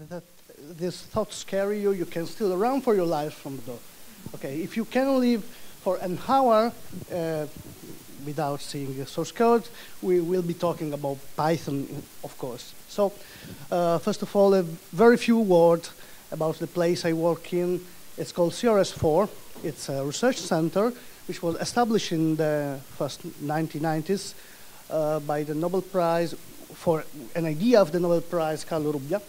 that this thought scare you, you can still run for your life from the door. Okay, if you can live for an hour without seeing the source code, we will be talking about Python, of course. So, first of all, a very few words about the place I work in. It's called CRS4. It's a research center which was established in the first 1990s by the Nobel Prize for an idea of the Nobel Prize, Carlo Rubbia.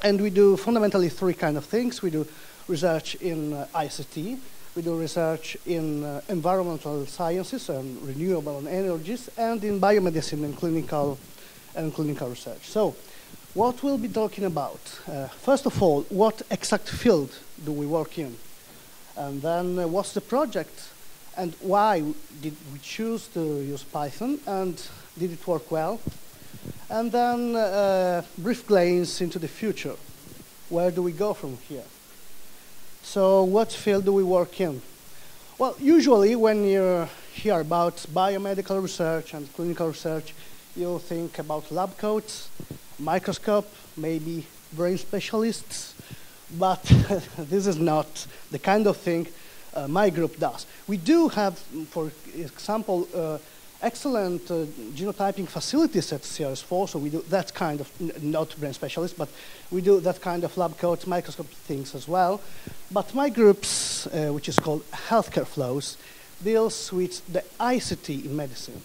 And we do fundamentally three kind of things. We do research in ICT, we do research in environmental sciences and renewable energies, and in biomedicine and clinical research. So, what we'll be talking about? First of all, what exact field do we work in? And then what's the project? And why did we choose to use Python? And did it work well? And then a brief glance into the future. Where do we go from here? So what field do we work in? Well, usually when you hear about biomedical research and clinical research, you think about lab coats, microscope, maybe brain specialists, but this is not the kind of thing my group does. We do have, for example, excellent genotyping facilities at CRS4, so we do that kind of, not brain specialists, but we do that kind of lab coat microscope things as well. But my group's, which is called Healthcare Flows, deals with the ICT in medicine.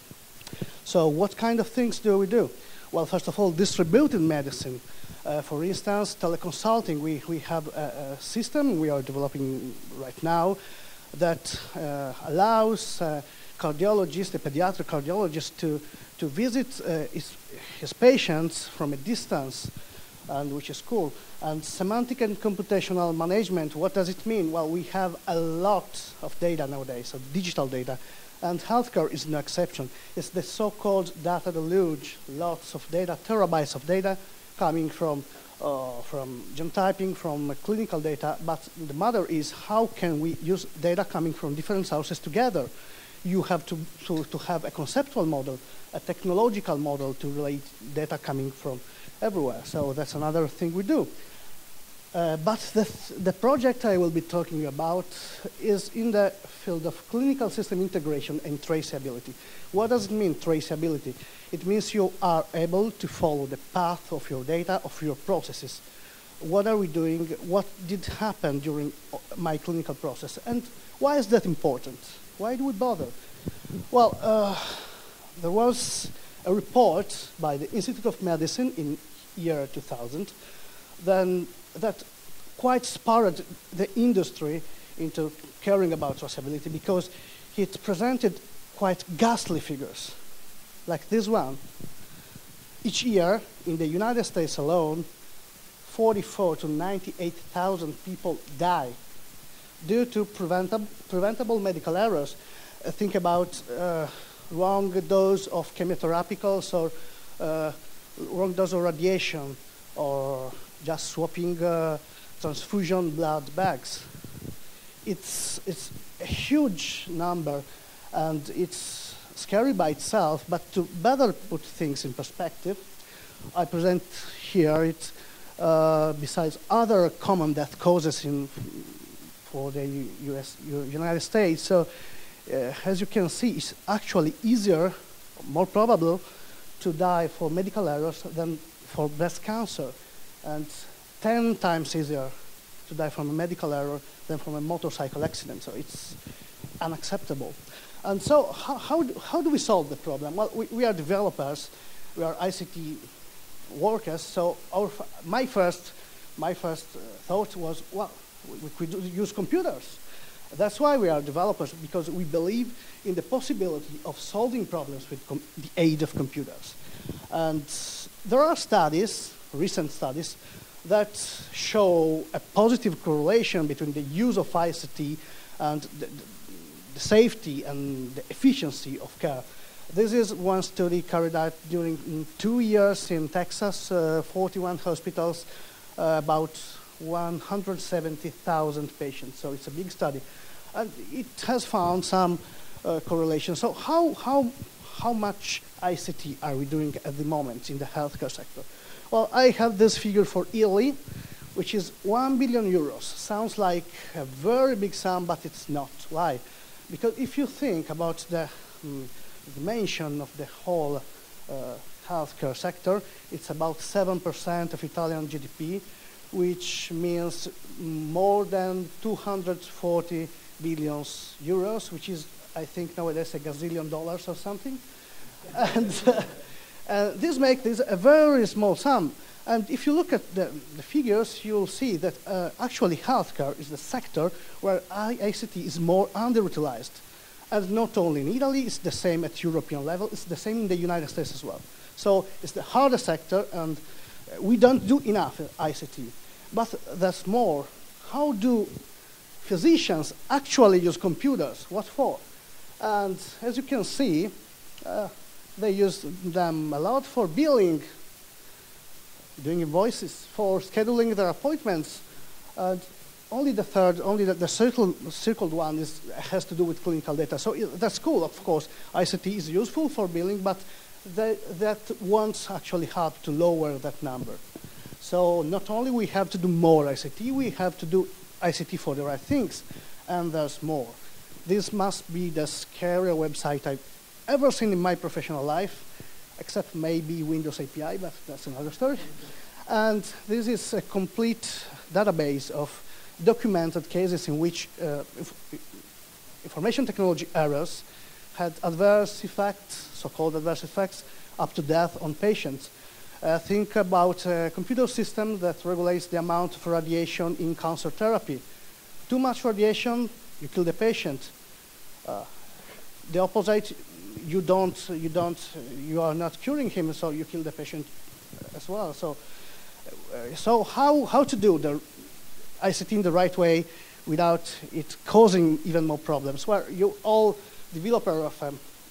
So what kind of things do we do? Well, first of all, distributed medicine. For instance, teleconsulting. We have a system we are developing right now that allows cardiologist, a pediatric cardiologist, to visit his patients from a distance, and which is cool. And semantic and computational management, what does it mean? Well, we have a lot of data nowadays, so digital data, and healthcare is no exception. It's the so-called data deluge, lots of data, terabytes of data coming from genotyping, from clinical data, but the matter is how can we use data coming from different sources together? You have to have a conceptual model, a technological model to relate data coming from everywhere. So that's another thing we do. But the project I will be talking about is in the field of clinical system integration and traceability. What does it mean, traceability? It means you are able to follow the path of your data, of your processes. What are we doing? What did happen during my clinical process? And why is that important? Why do we bother? Well, there was a report by the Institute of Medicine in year 2000 that quite spurred the industry into caring about traceability because it presented quite ghastly figures, like this one. Each year, in the United States alone, 44 to 98,000 people die due to preventable medical errors. Think about wrong dose of chemotherapeuticals or wrong dose of radiation, or just swapping transfusion blood bags. It's a huge number, and it's scary by itself, but to better put things in perspective, I present here it, besides other common death causes for the United States. So as you can see, it's actually easier, more probable, to die for medical errors than for breast cancer, and 10 times easier to die from a medical error than from a motorcycle accident. So it's unacceptable. And so how do we solve the problem? Well, we are developers, we are ICT workers, so my first thought was, well, we could use computers. That's why we are developers, because we believe in the possibility of solving problems with the aid of computers. And there are studies, recent studies, that show a positive correlation between the use of ICT and the safety and the efficiency of care. This is one study carried out during 2 years in Texas, 41 hospitals, about 170,000 patients. So it's a big study. And it has found some correlation. So how how much ICT are we doing at the moment in the healthcare sector? Well, I have this figure for Italy, which is 1 billion euros. Sounds like a very big sum, but it's not. Why? Because if you think about the dimension of the whole healthcare sector, it's about 7% of Italian GDP, which means more than 240 billion euros, which is, I think, nowadays a gazillion dollars or something. And this makes this a very small sum. And if you look at the figures, you'll see that actually healthcare is the sector where ICT is more underutilized. And not only in Italy, it's the same at European level, it's the same in the United States as well. So it's the hardest sector, and we don't do enough ICT. But there's more. How do physicians actually use computers? What for? And as you can see, they use them a lot for billing, doing invoices, for scheduling their appointments. And only the third, only the circled one has to do with clinical data. So that's cool, of course. ICT is useful for billing, but that won't actually help to lower that number. So not only we have to do more ICT, we have to do ICT for the right things, and there's more. This must be the scariest website I've ever seen in my professional life, except maybe Windows API, but that's another story. And this is a complete database of documented cases in which information technology errors had adverse effects, so-called adverse effects, up to death on patients. Think about a computer system that regulates the amount of radiation in cancer therapy. Too much radiation, you kill the patient. The opposite, you are not curing him, so you kill the patient as well. So how to do the ICT in the right way without it causing even more problems? Well, you all developer of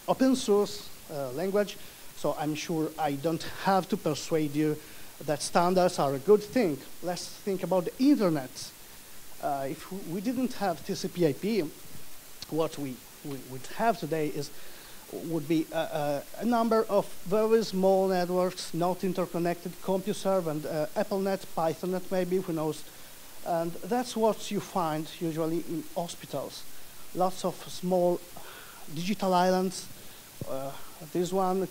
open source language, so I'm sure I don't have to persuade you that standards are a good thing. Let's think about the internet. If we didn't have TCP/IP, what we would have today would be a number of very small networks, not interconnected, CompuServe and AppleNet, PythonNet maybe, who knows. And that's what you find usually in hospitals. Lots of small digital islands. This one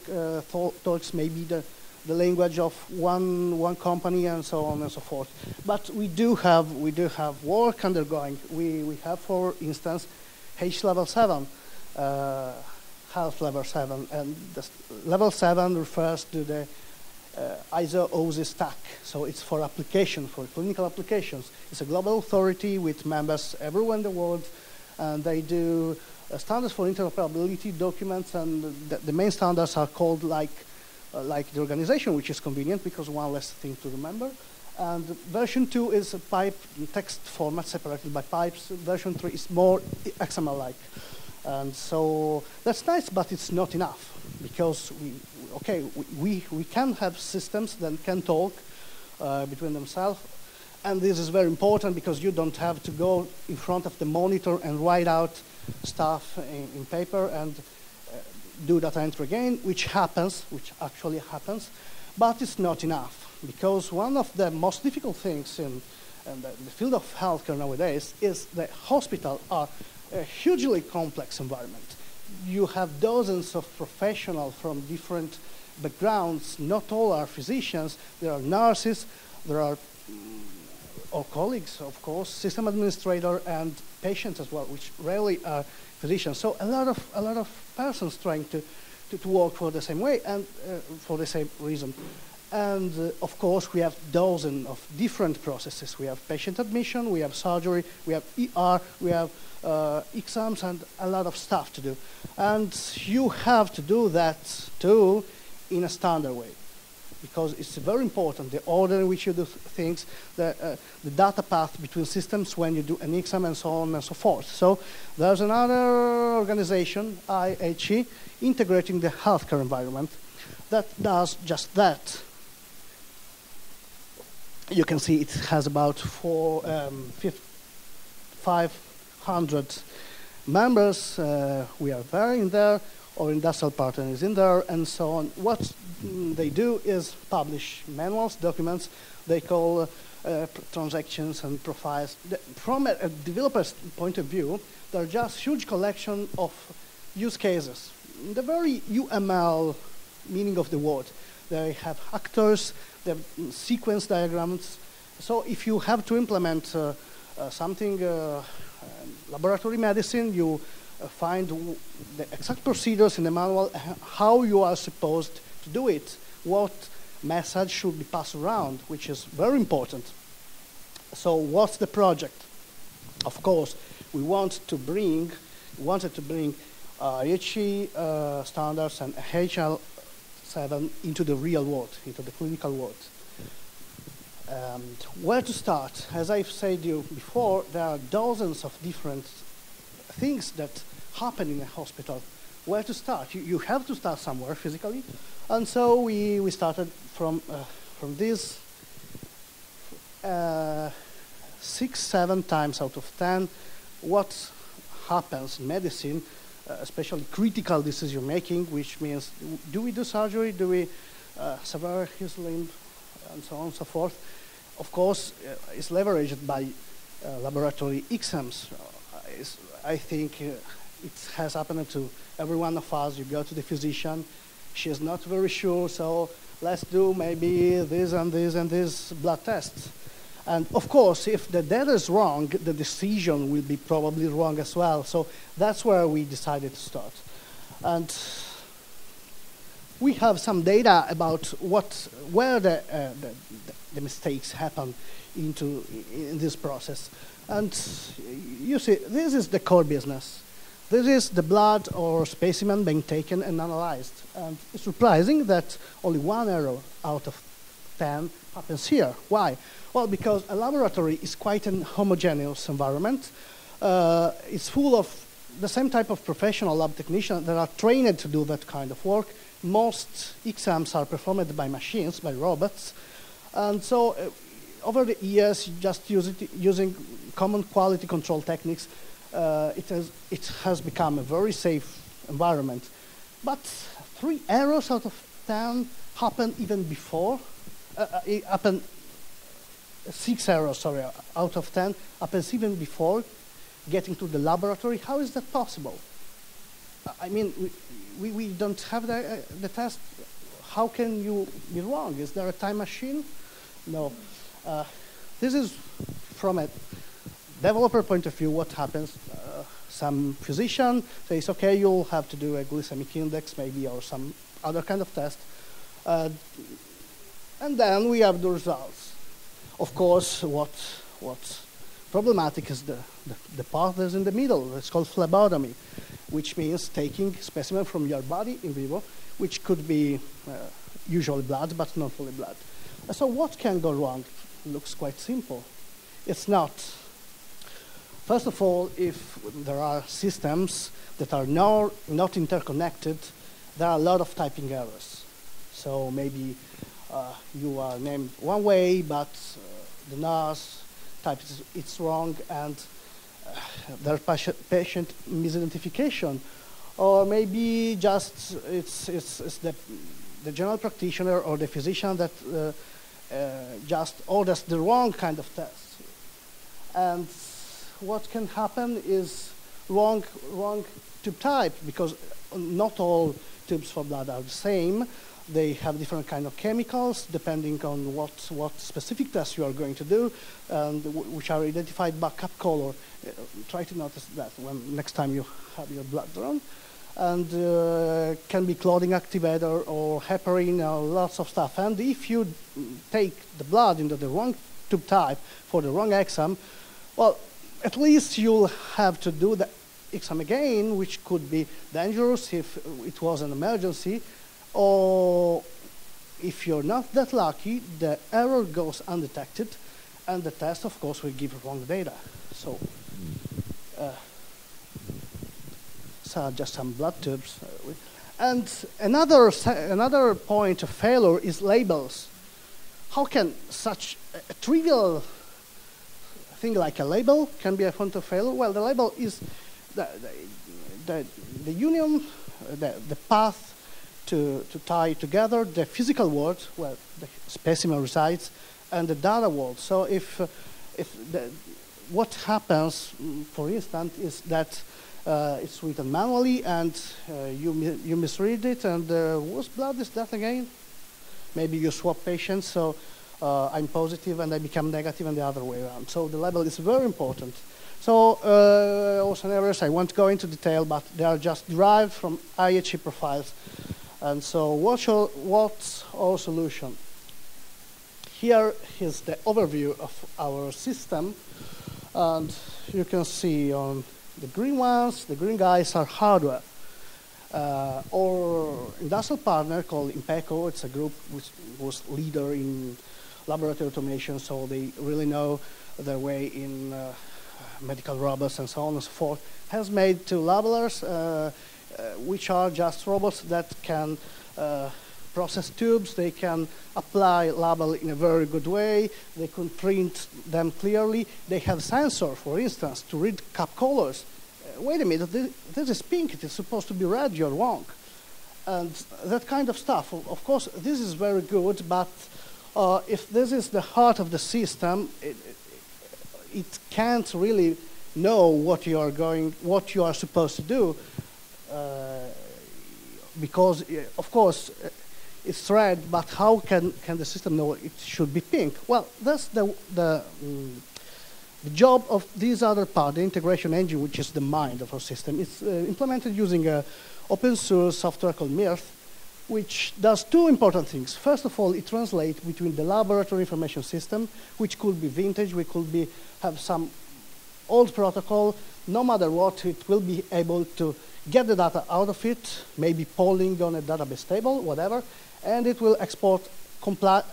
talks maybe the language of one company and so on and so forth. But we do have work undergoing. We have, for instance, H level 7, health level 7, and the level 7 refers to the ISO OSI stack. So it's for application, for clinical applications. It's a global authority with members everywhere in the world, and they do standards for interoperability documents, and the main standards are called like the organization, which is convenient because one less thing to remember. And version 2 is a pipe text format separated by pipes. Version 3 is more XML-like. And so that's nice, but it's not enough, because we can have systems that can talk between themselves, and this is very important because you don't have to go in front of the monitor and write out stuff in paper and do data entry again, which actually happens, but it's not enough, because one of the most difficult things in the field of healthcare nowadays is that hospitals are a hugely complex environment. You have dozens of professionals from different backgrounds. Not all are physicians. There are nurses. There are our colleagues, of course, system administrator, and patients as well, which rarely are physicians. So a lot of persons trying to work for the same way and for the same reason. And of course, we have dozens of different processes. We have patient admission, we have surgery, we have ER, we have exams, and a lot of stuff to do. And you have to do that too in a standard way, because it's very important, the order in which you do things, the data path between systems when you do an exam, and so on and so forth. So there's another organization, IHE, integrating the healthcare environment, that does just that. You can see it has about 500 members. We are there in there. or industrial pattern is in there, and so on. What they do is publish manuals, documents, they call transactions and profiles. From a developer's point of view, they're just huge collection of use cases. The very UML meaning of the word. They have actors, they have sequence diagrams. So if you have to implement something, laboratory medicine, you find the exact procedures in the manual, how you are supposed to do it, what message should be passed around, which is very important. So what's the project? Of course, we wanted to bring IHE standards and HL7 into the real world, into the clinical world. Where to start? As I've said to you before, there are dozens of different things that happen in a hospital. Where to start? You have to start somewhere physically. And so we started from this 6, 7 times out of 10. What happens in medicine, especially critical decision making, which means do we do surgery, do we sever his limb, and so on and so forth. Of course, it's leveraged by laboratory exams. I think it has happened to every one of us. You go to the physician, she's not very sure, so let's do maybe this and this and this blood tests. And of course, if the data is wrong, the decision will be probably wrong as well. So that's where we decided to start. And we have some data about where the mistakes happen in this process. And you see, this is the core business. This is the blood or specimen being taken and analyzed. And it's surprising that only 1 error out of 10 happens here. Why? Well, because a laboratory is quite an homogeneous environment. It's full of the same type of professional lab technicians that are trained to do that kind of work. Most exams are performed by machines, by robots. And so over the years, just using common quality control techniques, it has become a very safe environment. But 3 errors out of 10 happen even before. 6 errors, sorry, out of 10 happens even before getting to the laboratory. How is that possible? I mean, we don't have the test. How can you be wrong? Is there a time machine? No. This is from a developer point of view what happens. Some physician says, okay, you'll have to do a glycemic index maybe or some other kind of test. And then we have the results. Of course, what's problematic is the part that's in the middle. It's called phlebotomy, which means taking specimen from your body in vivo, which could be usually blood, but not fully blood. So what can go wrong? It looks quite simple. It's not. First of all, if there are systems that are not interconnected, there are a lot of typing errors. So maybe you are named one way, but the nurse types it's wrong, and there's patient misidentification. Or maybe just it's the general practitioner or the physician that just orders the wrong kind of test. And what can happen is wrong tube type, because not all tubes for blood are the same. They have different kind of chemicals depending on what specific test you are going to do, and which are identified by cap color. Try to notice that when next time you have your blood drawn. And can be clotting activator or heparin or lots of stuff. And if you take the blood into the wrong tube type for the wrong exam, well, at least you'll have to do the exam again, which could be dangerous if it was an emergency. Or if you're not that lucky, the error goes undetected, and the test, of course, will give wrong data. So, just some blood tubes. And another point of failure is labels. How can such a trivial thing like a label can be a point of failure? Well, the label is the union the path to tie together the physical world where the specimen resides and the data world. So what happens, for instance, is that it's written manually and you misread it, and whose blood is that again? Maybe you swap patients, so I'm positive and I become negative and the other way around. So the label is very important. So also errors, I won't go into detail, but they are just derived from IHE profiles. And so what's our solution? Here is the overview of our system. And you can see on the green ones, the green guys are hardware. Our industrial partner called Impeco, it's a group which was leader in laboratory automation, so they really know their way in medical robots and so on and so forth, has made two labelers, which are just robots that can process tubes, they can apply label in a very good way, they can print them clearly, they have sensor, for instance, to read cup colors. Wait a minute, this is pink, it is supposed to be red, you're wrong. And that kind of stuff. Of course, this is very good, but if this is the heart of the system, it can't really know what you are supposed to do, because, of course, it's red, but how can the system know it should be pink? Well, that's the job of this other part, the integration engine, which is the mind of our system. It's implemented using an open source software called Mirth, which does two important things. First of all, it translates between the laboratory information system, which could be vintage, we could have some old protocol, no matter what, it will be able to get the data out of it, maybe polling on a database table, whatever, and it will export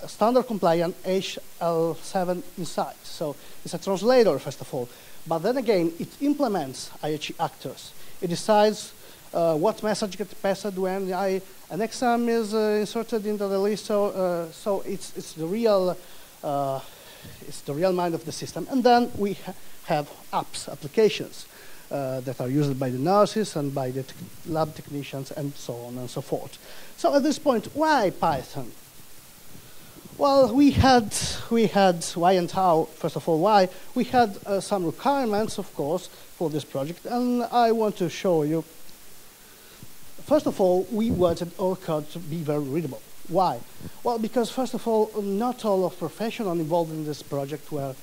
standard compliant HL7 inside. So it's a translator, first of all. But then again, it implements IHE actors. It decides what message gets passed when an exam is inserted into the list. So it's the real mind of the system. And then we have apps, applications that are used by the nurses and by the lab technicians and so on and so forth. So at this point, why Python? Well, we had why and how. First of all, why we had some requirements, of course, for this project, and I want to show you. First of all, we wanted our code to be very readable. Why? Well, because first of all, not all of professionals involved in this project were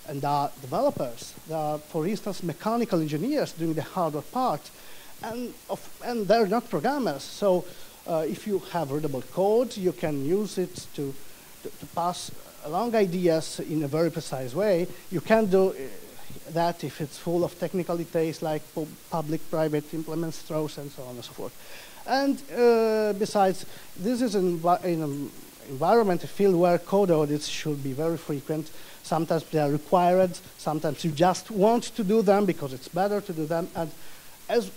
and are developers. There are, for instance, mechanical engineers doing the hardware part, and they're not programmers. So if you have readable code, you can use it to pass along ideas in a very precise way. You can do that if it's full of technical details like public-private implements, throws, and so on and so forth. And besides, this is in an environment, a field where code audits should be very frequent. Sometimes they are required. Sometimes you just want to do them because it's better to do them. And as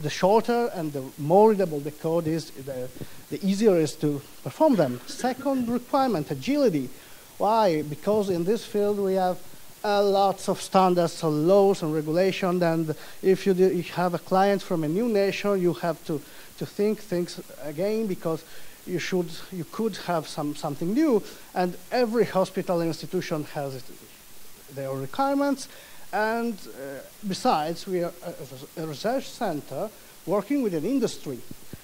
the shorter and the more readable the code is, the easier it is to perform them. Second requirement, agility. Why? Because in this field we have lots of standards, laws, and regulation. And if you have a client from a new nation, you have to think things again because you could have something new. And every hospital and institution has their requirements. And besides, we are a research center working with an industry.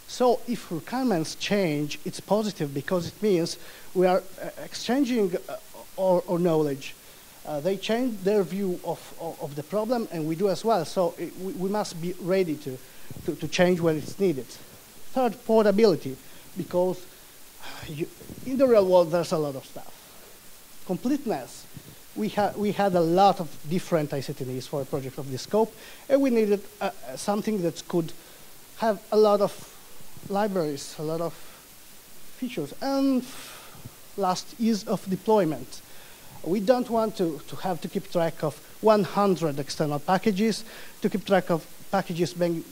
So if requirements change, it's positive because it means we are exchanging our knowledge. They change their view of the problem, and we do as well. So we must be ready to change when it's needed. Third, portability, because in the real world, there's a lot of stuff. Completeness. We had a lot of different ICT needs for a project of this scope, and we needed something that could have a lot of libraries, a lot of features. And last, ease of deployment. We don't want to have to keep track of 100 external packages, to keep track of packages being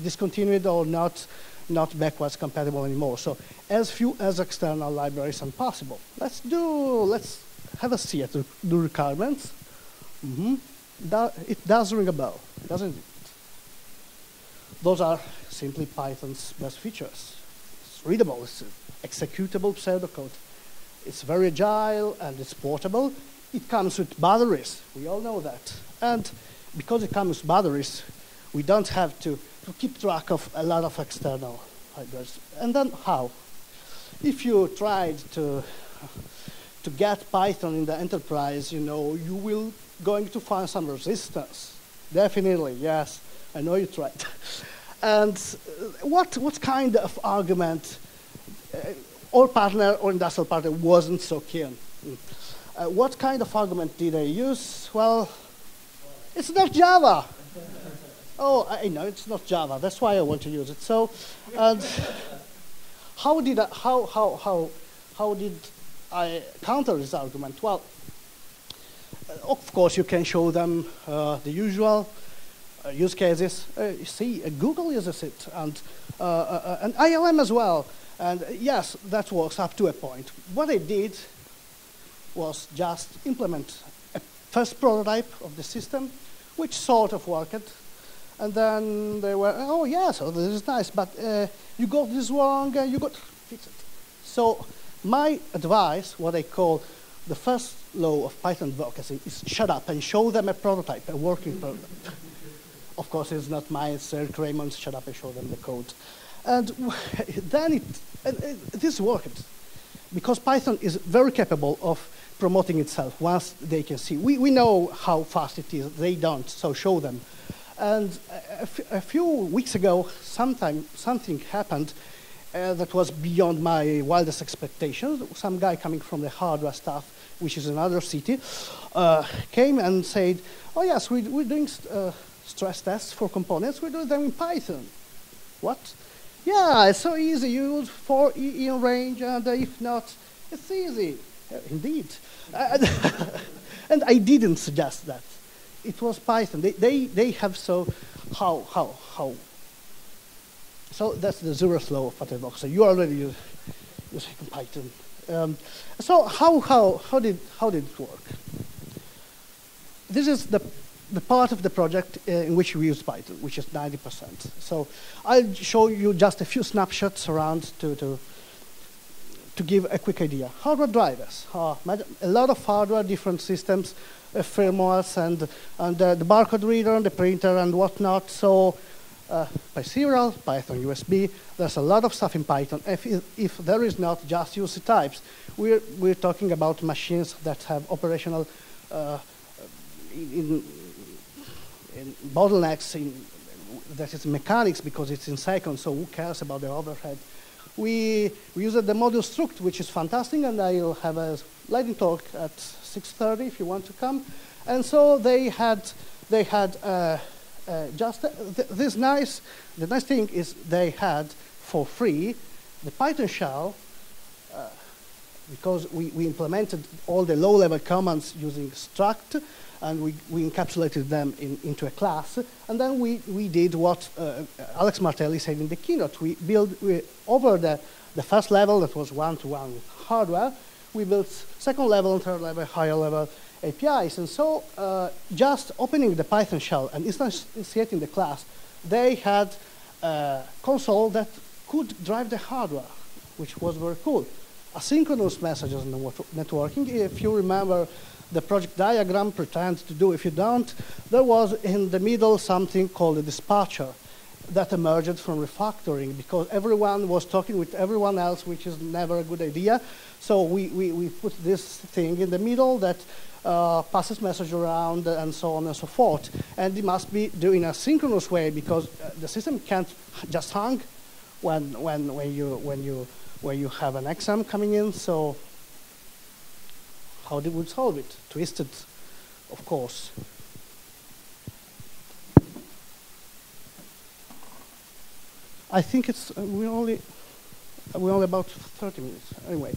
discontinued or not backwards compatible anymore. So as few as external libraries as possible. Let's have a see at the requirements. It does ring a bell, doesn't it? Those are simply Python's best features. It's readable, it's executable pseudocode. It's very agile and it's portable. It comes with batteries, we all know that. And because it comes with batteries, we don't have to keep track of a lot of external libraries. And then how? If you tried to get Python in the enterprise, you know, you will going to find some resistance. Definitely, yes. I know you tried. And what kind of argument our partner or industrial partner wasn't so keen? What kind of argument did they use? Well, it's not Java. Oh, I know it's not Java. That's why I want to use it. So, and how did I counter this argument? Well, of course, you can show them the usual use cases. You see, Google uses it, and ILM as well. And yes, that works up to a point. What I did was just implement a first prototype of the system, which sort of worked. And then they were, oh yes, oh, this is nice, but you got this wrong, you got to fix it. So my advice, what I call the first law of Python advocacy, is shut up and show them a prototype, a working prototype. Of course, it's not mine, it's Eric Raymond's, shut up and show them the code. And then this worked, because Python is very capable of promoting itself once they can see. We know how fast it is, they don't, so show them. And a few weeks ago, something happened that was beyond my wildest expectations. Some guy coming from the hardware staff, which is another city, came and said, oh yes, we're doing stress tests for components, we do them in Python. What? Yeah, it's so easy, you use for in range, and if not, it's easy. Indeed. And I didn't suggest that. It was Python. They have so, how? So that's the zeroth law of Python. So you already using Python. So how did it work? This is the part of the project in which we use Python, which is 90%. So I'll show you just a few snapshots around to give a quick idea. Hardware drivers, a lot of hardware, different systems, firmwares, and the barcode reader, and the printer, and whatnot. So by serial, Python USB, there's a lot of stuff in Python. If there is not just UC types, we're talking about machines that have operational in bottlenecks, that is mechanics, because it's in seconds, so who cares about the overhead? We used the module struct, which is fantastic, and I'll have a lightning talk at 6:30 if you want to come. And so they had just this nice. The nice thing is they had for free the Python shell, because we implemented all the low-level commands using struct, and we encapsulated them into a class. And then we did what Alex Martelli said in the keynote. We built over the first level that was one-to-one with hardware. We built second level and third level, higher level APIs. And so just opening the Python shell and instantiating the class, they had a console that could drive the hardware, which was very cool. Asynchronous messages in the networking. If you remember the project diagram, pretend to do. If you don't, there was in the middle something called a dispatcher that emerged from refactoring, because everyone was talking with everyone else, which is never a good idea. So we put this thing in the middle that passes message around and so on and so forth. And it must be done in a synchronous way, because the system can't just hang when you have an exam coming in. So how did we solve it? Twisted, of course. I think it's we're only about 30 minutes. Anyway,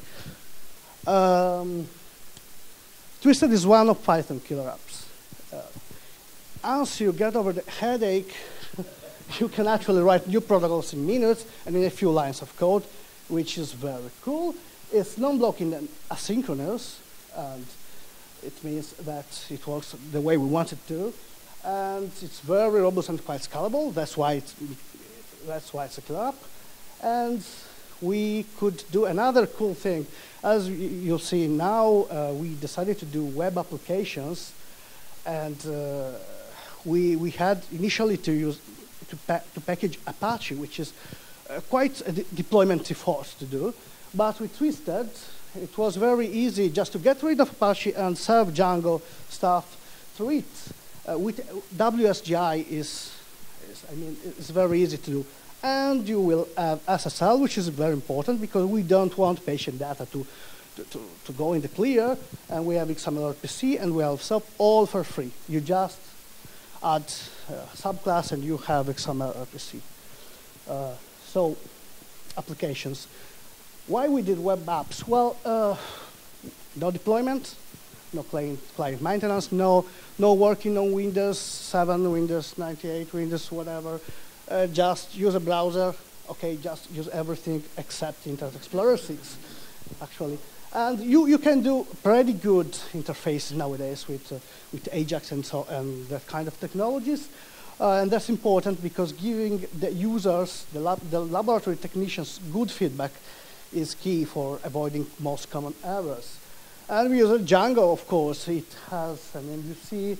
Twisted is one of Python killer apps. Once you get over the headache, you can actually write new protocols in minutes and in a few lines of code, which is very cool. It's non-blocking and asynchronous, and it means that it works the way we want it to. And it's very robust and quite scalable. That's why let's right circle up, and we could do another cool thing. As you'll see now, we decided to do web applications, and we had initially to package Apache, which is quite a deployment effort to do, but we twisted. It was very easy just to get rid of Apache and serve Django stuff through it. With WSGI it's very easy to do. And you will have SSL, which is very important because we don't want patient data to go in the clear. And we have XML RPC, and we have SOAP all for free. You just add subclass, and you have XML RPC. So applications. Why we did web apps? Well, no deployment, no client maintenance, no working on Windows 7, Windows 98, Windows whatever. Just use a browser. Okay, just use everything except Internet Explorer 6, actually. And you can do pretty good interfaces nowadays with Ajax and that kind of technologies. And that's important because giving the users, the laboratory technicians, good feedback is key for avoiding most common errors. And we use Django, of course. It has an MVC,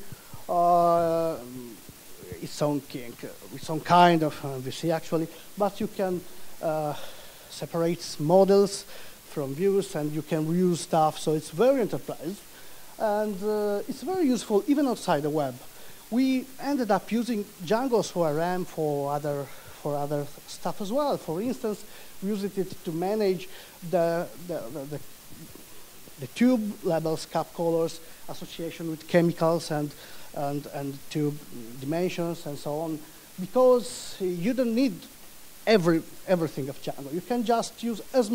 its own kink, its own kind of MVC actually, but you can separate models from views, and you can reuse stuff, so it's very enterprise. And it's very useful even outside the web. We ended up using Django's ORM for other stuff as well. For instance, we used it to manage the tube labels, cap colors, association with chemicals and tube dimensions and so on, because you don't need everything of Django. You can just use as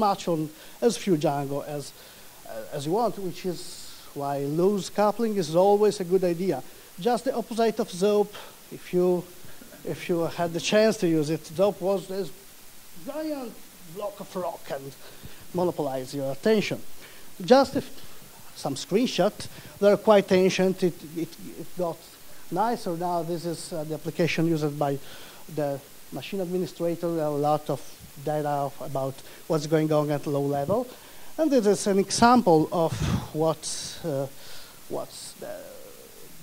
few Django as you want, which is why loose coupling is always a good idea. Just the opposite of ZOP. If you had the chance to use it, ZOP was this giant block of rock and monopolize your attention. Just some screenshots. They're quite ancient. It got nicer now. This is the application used by the machine administrator. There are a lot of data about what's going on at low level. And this is an example of what's the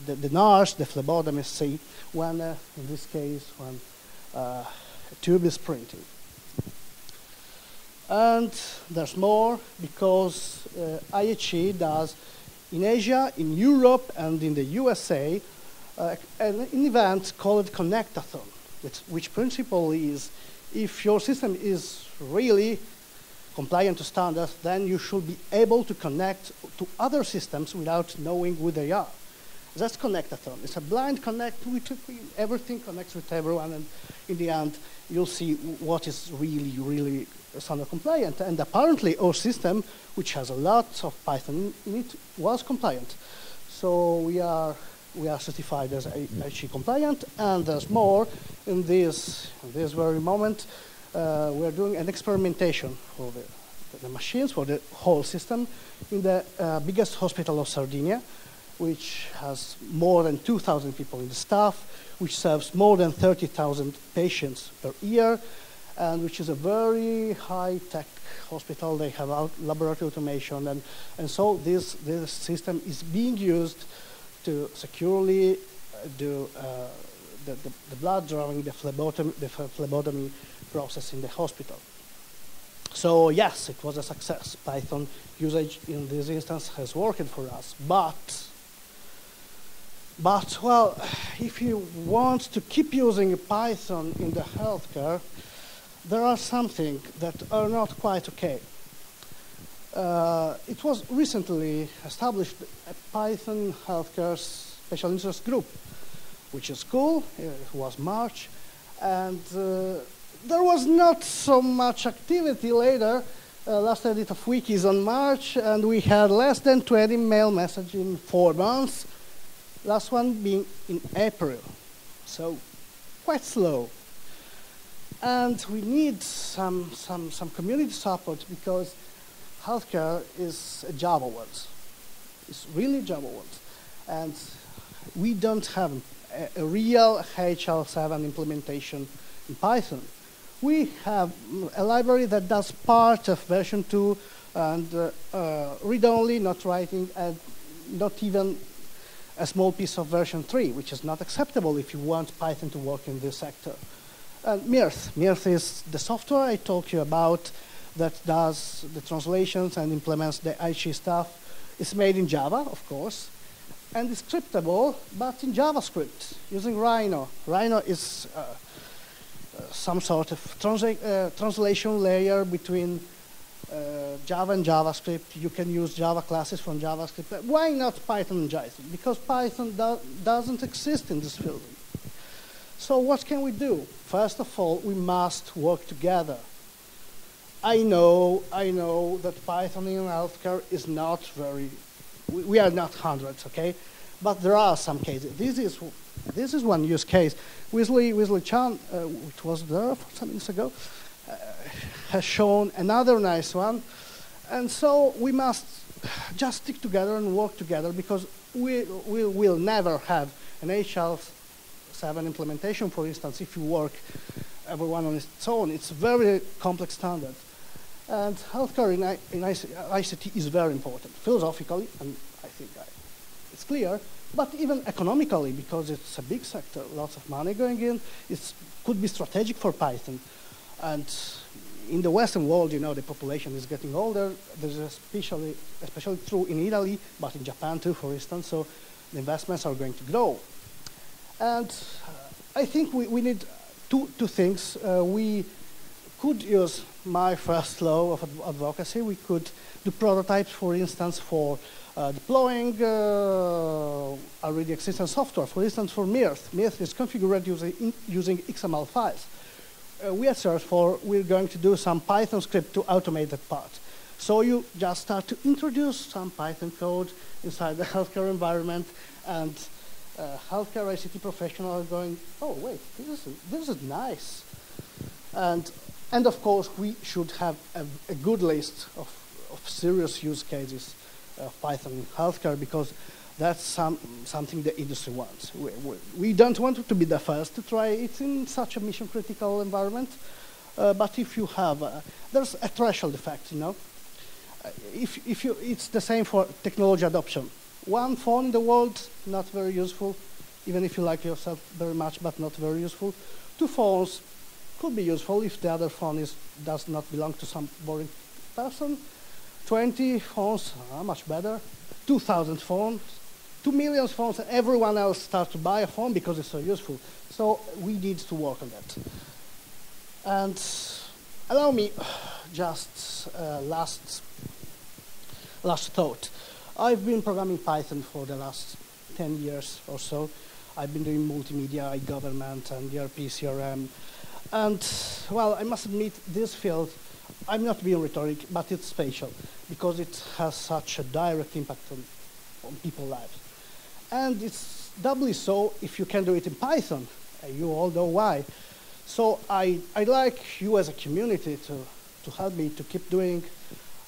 NARS, the phlebotomist, see when, in this case, when a tube is printing. And there's more because IHE does in Asia, in Europe, and in the USA an event called Connectathon, which principle is if your system is really compliant to standards, then you should be able to connect to other systems without knowing who they are. That's Connectathon. It's a blind connect. Everything connects with everyone, and in the end, you'll see what is really, really standard compliant. And apparently, our system, which has a lot of Python in it, was compliant. So we are certified as IHE compliant, and there's more. In this very moment, we're doing an experimentation for the machines, for the whole system, in the biggest hospital of Sardinia, which has more than 2,000 people in the staff, which serves more than 30,000 patients per year, and which is a very high-tech hospital. They have laboratory automation, and so this system is being used to securely do the blood drawing, the phlebotomy process in the hospital. So yes, it was a success. Python usage in this instance has worked for us, but well, if you want to keep using Python in the healthcare, there are some things that are not quite okay. It was recently established a Python healthcare special interest group, which is cool. It was March, and there was not so much activity later. Last edit of Wiki is on March, and we had less than 20 mail messages in 4 months. Last one being in April, so quite slow. And we need some community support because healthcare is a Java world. It's really Java world. And we don't have a real HL7 implementation in Python. We have a library that does part of version 2 and read-only, not writing, and not even a small piece of version 3, which is not acceptable if you want Python to work in this sector. And Mirth. Mirth is the software I talked to you about that does the translations and implements the IC stuff. It's made in Java, of course, and it's scriptable, but in JavaScript, using Rhino. Rhino is some sort of translation layer between Java and JavaScript. You can use Java classes from JavaScript. But why not Python and Jython? Because Python doesn't exist in this field. So what can we do? First of all, we must work together. I know that Python in healthcare is not very, we are not hundreds, okay? But there are some cases. This is one use case. Wesley Chan, which was there some minutes ago, has shown another nice one. And so we must just stick together and work together, because we will never have an HL7 implementation, for instance, if you work everyone on its own. It's a very complex standard. And healthcare in ICT is very important, philosophically, and I think it's clear, but even economically, because it's a big sector, lots of money going in. It could be strategic for Python. And in the Western world, you know, the population is getting older. This is especially true in Italy, but in Japan too, for instance. So the investments are going to grow. And I think we need two things. We could use my first law of advocacy. We could do prototypes, for instance, for deploying already existing software. For instance, for Mirth. Mirth is configured using XML files. We at Search4, we're going to do some Python script to automate that part. So you just start to introduce some Python code inside the healthcare environment, and healthcare ICT professionals are going, oh, wait, this is nice. And of course, we should have a good list of serious use cases of Python in healthcare, because that's something the industry wants. We don't want to be the first to try it in such a mission-critical environment, but if you have, there's a threshold effect, you know. It's the same for technology adoption. One phone in the world, not very useful, even if you like yourself very much, but not very useful. Two phones could be useful if the other phone does not belong to some boring person. 20 phones are much better. 2,000 phones, 2 million phones, and everyone else starts to buy a phone because it's so useful. So we need to work on that. And allow me just last thought. I've been programming Python for the last 10 years or so. I've been doing multimedia, e-government, and ERP, CRM. And, well, I must admit, this field, I'm not being rhetoric, but it's spatial, because it has such a direct impact on people's lives. And it's doubly so if you can do it in Python. You all know why. So I'd like you as a community to help me to keep doing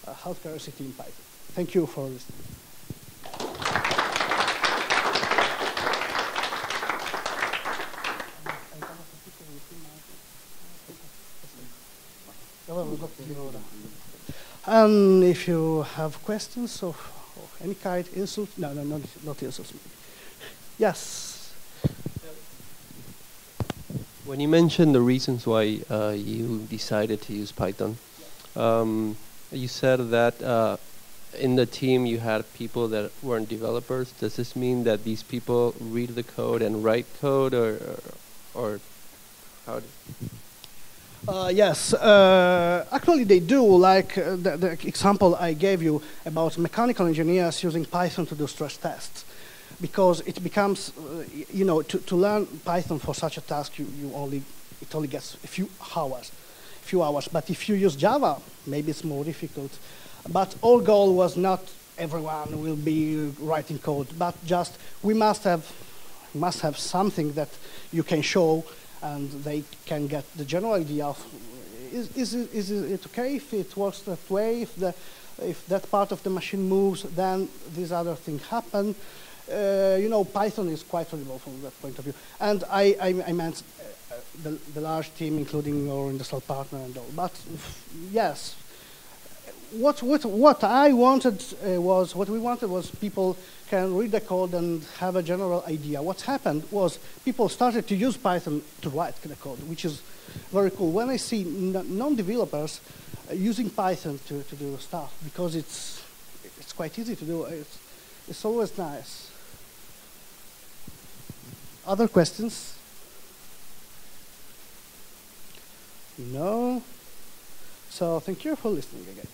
healthcare ICT in Python. Thank you for listening. And if you have questions of any kind, insults, no, not insults. Yes. When you mentioned the reasons why you decided to use Python, you said that in the team you had people that weren't developers. Does this mean that these people read the code and write code, or how? Yes, actually they do, like the example I gave you about mechanical engineers using Python to do stress tests. Because it becomes, you know, to learn Python for such a task, it only gets a few hours. But if you use Java, maybe it's more difficult. But our goal was not everyone will be writing code, but just we must have something that you can show, and they can get the general idea of is it okay if it works that way, if that part of the machine moves, then these other things happen. You know, Python is quite valuable from that point of view. And I meant the large team, including our industrial partner and all. But yes, what I wanted what we wanted was people can read the code and have a general idea. What happened was people started to use Python to write the code, which is very cool. When I see non-developers using Python to do stuff, because it's quite easy to do, it's always nice. Other questions? No? So thank you for listening again.